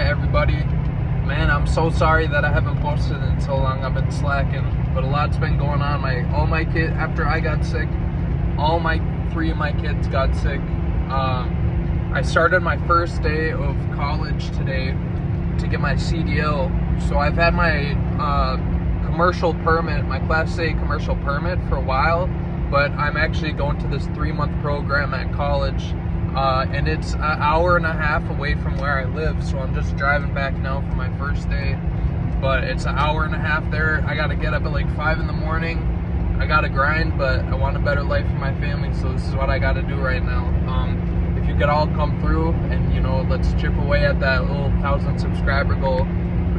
everybody. Man, I'm so sorry that I haven't posted in so long. I've been slacking, but a lot's been going on. After I got sick, three of my kids got sick. I started my first day of college today to get my CDL. So I've had my commercial permit, my Class A commercial permit for a while, but I'm actually going to this 3-month program at college. And it's an hour and a half away from where I live, so I'm just driving back now for my first day. But it's an hour and a half there. I gotta get up at like 5 in the morning. I gotta grind, but I want a better life for my family, so this is what I gotta do right now. If you could all come through and, you know, let's chip away at that little 1,000 subscriber goal,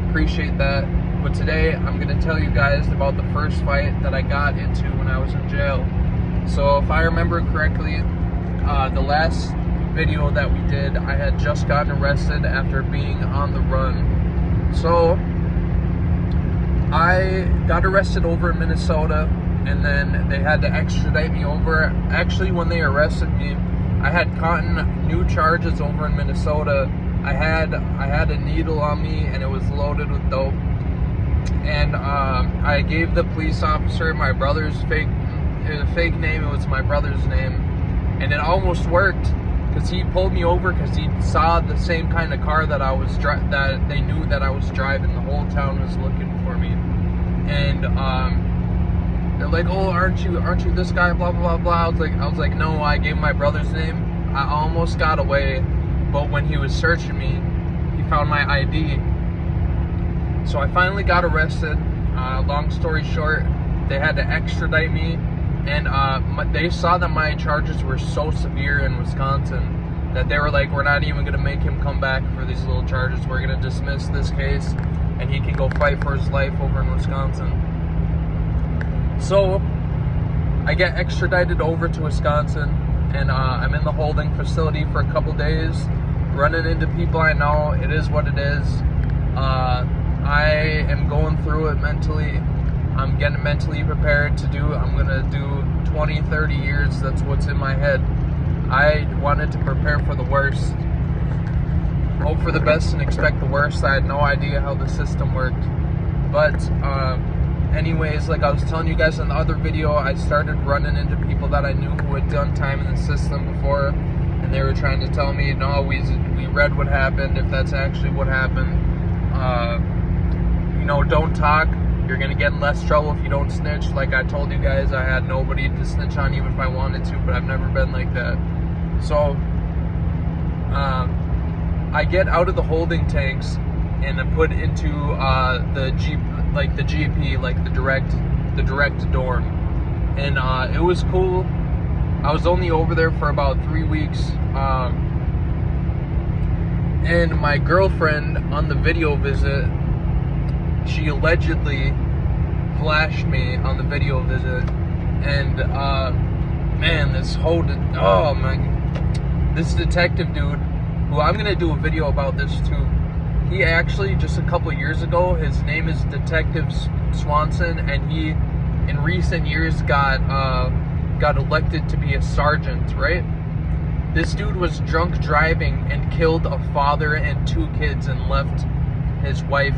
appreciate that. But today I'm gonna tell you guys about the first fight that I got into when I was in jail. So if I remember correctly, the last video that we did, I had just gotten arrested after being on the run. So I got arrested over in Minnesota, and then they had to extradite me over. Actually, when they arrested me, I had gotten new charges over in Minnesota. I had a needle on me, and it was loaded with dope. And I gave the police officer my brother's fake name. It was my brother's name, and it almost worked, because he pulled me over because he saw the same kind of car that that they knew that I was driving. The whole town was looking for me, and they're like, "Oh, aren't you this guy?" Blah blah blah blah. I was like, no, I gave my brother's name. I almost got away, but when he was searching me, he found my ID. So I finally got arrested. Long story short, they had to extradite me. And they saw that my charges were so severe in Wisconsin that they were like, we're not even going to make him come back for these little charges. We're going to dismiss this case, and he can go fight for his life over in Wisconsin. So I get extradited over to Wisconsin, and I'm in the holding facility for a couple days, running into people I know. It is what it is. I am going through it mentally. I'm getting mentally prepared I'm gonna do 20, 30 years. That's what's in my head. I wanted to prepare for the worst, hope for the best and expect the worst. I had no idea how the system worked. But anyways, like I was telling you guys in the other video, I started running into people that I knew who had done time in the system before, and they were trying to tell me, no, we read what happened, if that's actually what happened. You know, don't talk. You're going to get in less trouble if you don't snitch. Like I told you guys, I had nobody to snitch on even if I wanted to, but I've never been like that. So, I get out of the holding tanks and I'm put into the GP, like the direct dorm. And it was cool. I was only over there for about 3 weeks. And my girlfriend on the video visit, she allegedly flashed me on the video visit, and man, this detective dude, who I'm gonna do a video about this too. He actually, just a couple years ago, his name is Detective Swanson, and he in recent years got elected to be a sergeant, right? This dude was drunk driving and killed a father and 2 kids and left his wife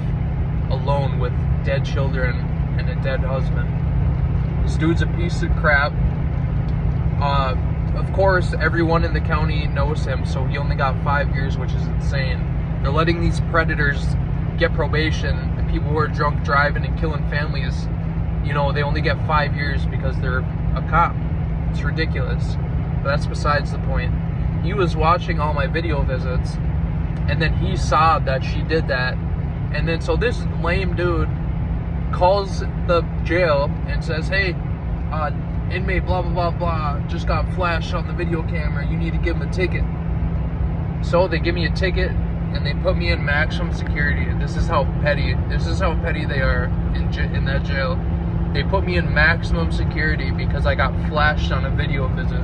alone with dead children and a dead husband. This dude's a piece of crap. Of course, everyone in the county knows him, so he only got 5 years, which is insane. They're letting these predators get probation. The people who are drunk driving and killing families, you know, they only get 5 years because they're a cop. It's ridiculous. But that's besides the point. He was watching all my video visits, and then he saw that she did that. And then so this lame dude calls the jail and says, hey, inmate blah blah blah blah just got flashed on the video camera, you need to give him a ticket. So they give me a ticket and they put me in maximum security. This is how petty they are in that jail. They put me in maximum security because I got flashed on a video visit,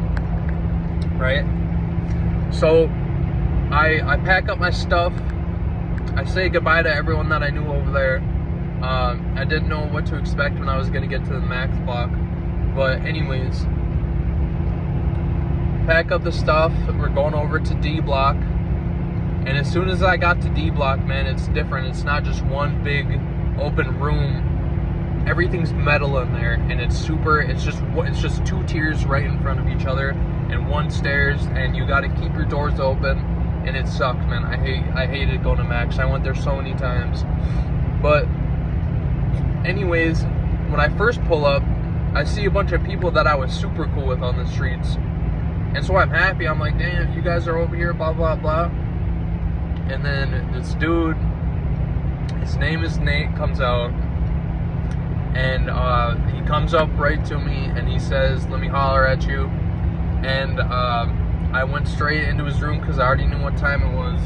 right? So I pack up my stuff. I say goodbye to everyone that I knew over there. I didn't know what to expect when I was going to get to the max block. But anyways, pack up the stuff. We're going over to D block. And And as soon as I got to D block, man, it's different. It's not just one big open room. Everything's metal in there, and it's just 2 tiers right in front of each other and 1 stairs, and you got to keep your doors open, and it sucked, man. I hated going to Max. I went there so many times. But anyways, when I first pull up, I see a bunch of people that I was super cool with on the streets, and so I'm happy. I'm like, damn, you guys are over here, blah blah blah. And then this dude, his name is Nate, comes out, and he comes up right to me and he says, let me holler at you. And I went straight into his room because I already knew what time it was.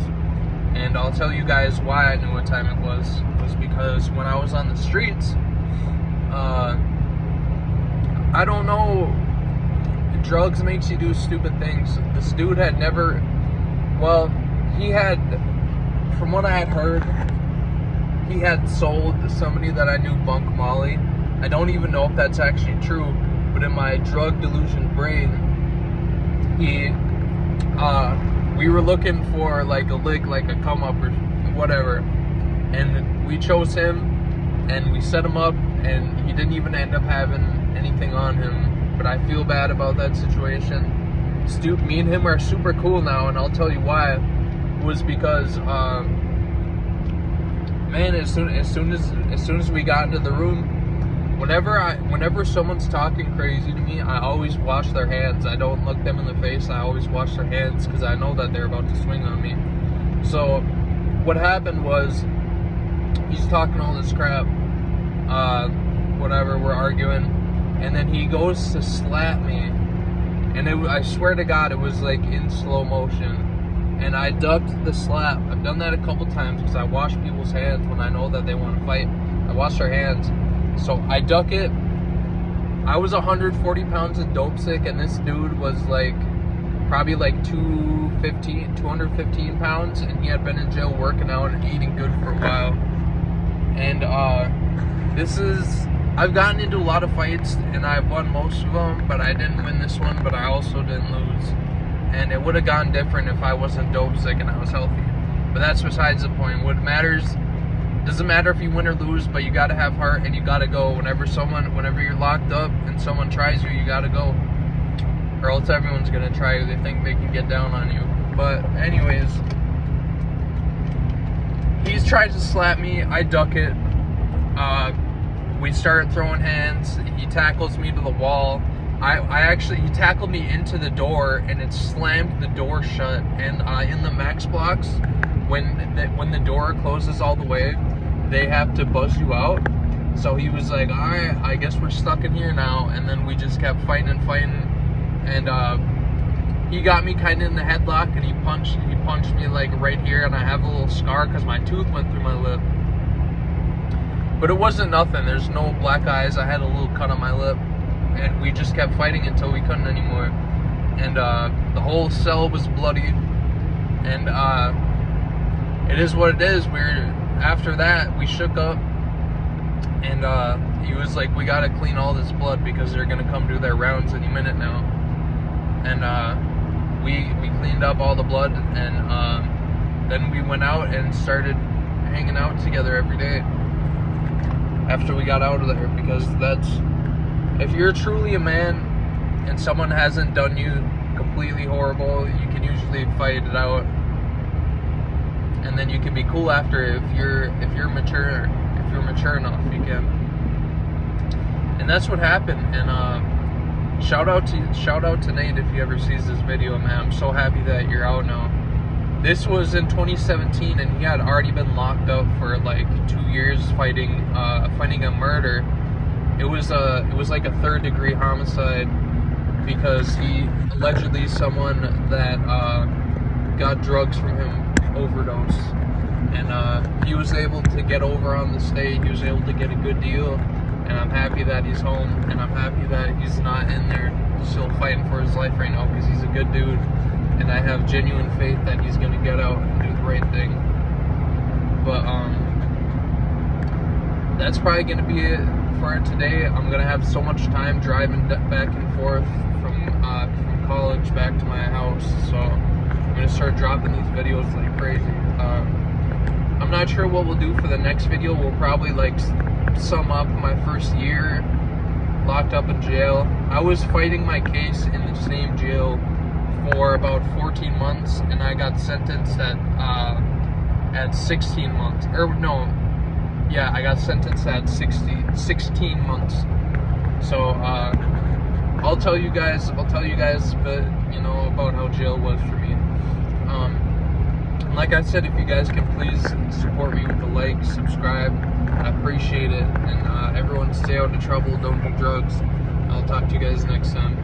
And I'll tell you guys why I knew what time it was because when I was on the streets, I don't know, drugs makes you do stupid things. This dude had never, from what I had heard, he had sold somebody that I knew bunk Molly. I don't even know if that's actually true, but in my drug delusion brain, we were looking for like a lick, like a come up or whatever, and we chose him and we set him up, and he didn't even end up having anything on him, but I feel bad about that situation. Me and him are super cool now, and I'll tell you why. It was because man, as soon as we got into the room, whenever someone's talking crazy to me, I always wash their hands. I don't look them in the face. I always wash their hands because I know that they're about to swing on me. So what happened was, he's talking all this crap, whatever, we're arguing, and then he goes to slap me, and I swear to God, it was like in slow motion. And I ducked the slap. I've done that a couple times because I wash people's hands when I know that they want to fight. I wash their hands. So I duck it. I was 140 pounds of dope sick, and this dude was like probably like 215 pounds, and he had been in jail working out and eating good for a while. And I've gotten into a lot of fights, and I've won most of them, but I didn't win this one, but I also didn't lose. And it would have gone different if I wasn't dope sick and I was healthy. But that's besides the point. What matters, doesn't matter if you win or lose, but you gotta have heart and you gotta go. Whenever you're locked up and someone tries you gotta go. Or else everyone's gonna try you. They think they can get down on you. But anyways, he's tried to slap me, I duck it. We started throwing hands. He tackles me to the wall. He tackled me into the door, and it slammed the door shut. And in the Max blocks, when the door closes all the way, they have to buzz you out. So he was like, all right, I guess we're stuck in here now. And then we just kept fighting. And he got me kind of in the headlock, and he punched me like right here, and I have a little scar because my tooth went through my lip. But it wasn't nothing. There's no black eyes. I had a little cut on my lip. And we just kept fighting until we couldn't anymore. And the whole cell was bloody. And it is what it is. After that, we shook up. And he was like, we gotta clean all this blood because they're gonna come do their rounds any minute now. And we cleaned up all the blood. And then we went out and started hanging out together every day after we got out of there. Because if you're truly a man and someone hasn't done you completely horrible, you can usually fight it out, and then you can be cool after if you're mature enough, you can. And that's what happened. And shout out to Nate if he ever sees this video, man. I'm so happy that you're out now. This was in 2017, and he had already been locked up for like 2 years fighting a murder. It was like a 3rd-degree homicide because he allegedly someone that got drugs from him overdosed, and he was able to get over on the state. He was able to get a good deal, and I'm happy that he's home, and I'm happy that he's not in there still fighting for his life right now because he's a good dude, and I have genuine faith that he's gonna get out and do the right thing. But that's probably gonna be it for today. I'm gonna have so much time driving back and forth from college back to my house, so I'm gonna start dropping these videos like crazy. I'm not sure what we'll do for the next video. We'll probably like sum up my first year locked up in jail. I was fighting my case in the same jail for about 14 months, and I got sentenced at 16 months. Or no, yeah, I got sentenced at 16 months. So I'll tell you guys, but you know, about how jail was for me. Like I said, if you guys can please support me with a like, subscribe, I appreciate it. And everyone stay out of trouble, don't do drugs. I'll talk to you guys next time.